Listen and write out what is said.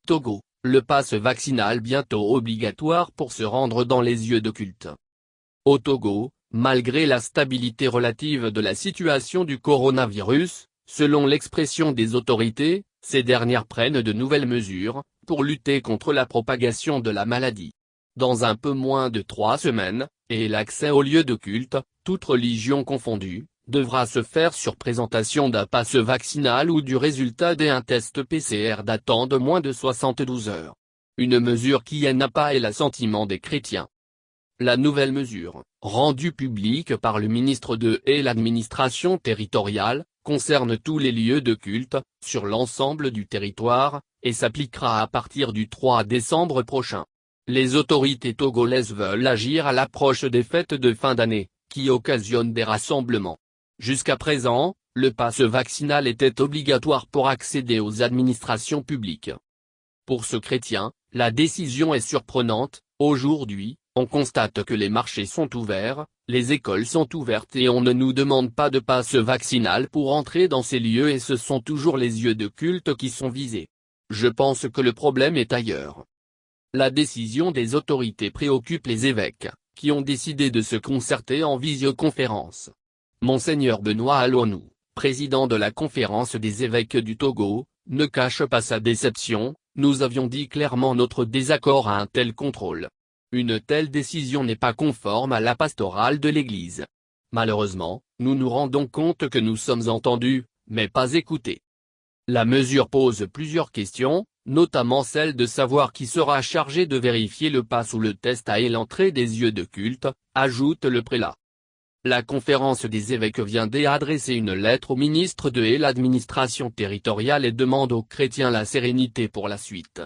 Togo, le pass vaccinal bientôt obligatoire pour se rendre dans les lieux de culte. Au Togo, malgré la stabilité relative de la situation du coronavirus, selon l'expression des autorités, ces dernières prennent de nouvelles mesures, pour lutter contre la propagation de la maladie. Dans un peu moins de 3 semaines, et l'accès aux lieux de culte, toutes religions confondues, devra se faire sur présentation d'un pass vaccinal ou du résultat d'un test PCR datant de moins de 72 heures. Une mesure qui n'a pas l'assentiment des chrétiens. La nouvelle mesure, rendue publique par le ministre et l'administration territoriale, concerne tous les lieux de culte, sur l'ensemble du territoire, et s'appliquera à partir du 3 décembre prochain. Les autorités togolaises veulent agir à l'approche des fêtes de fin d'année, qui occasionnent des rassemblements. Jusqu'à présent, le pass vaccinal était obligatoire pour accéder aux administrations publiques. Pour ce chrétien, la décision est surprenante. Aujourd'hui, on constate que les marchés sont ouverts, les écoles sont ouvertes et on ne nous demande pas de passe vaccinal pour entrer dans ces lieux et ce sont toujours les lieux de culte qui sont visés. Je pense que le problème est ailleurs. La décision des autorités préoccupe les évêques, qui ont décidé de se concerter en visioconférence. Monseigneur Benoît Alonou, président de la conférence des évêques du Togo, ne cache pas sa déception. Nous avions dit clairement notre désaccord à un tel contrôle. Une telle décision n'est pas conforme à la pastorale de l'Église. Malheureusement, nous nous rendons compte que nous sommes entendus, mais pas écoutés. La mesure pose plusieurs questions, notamment celle de savoir qui sera chargé de vérifier le pass ou le test à l'entrée des lieux de culte, ajoute le prélat. La conférence des évêques vient d'adresser une lettre au ministre et l'administration territoriale et demande aux chrétiens la sérénité pour la suite.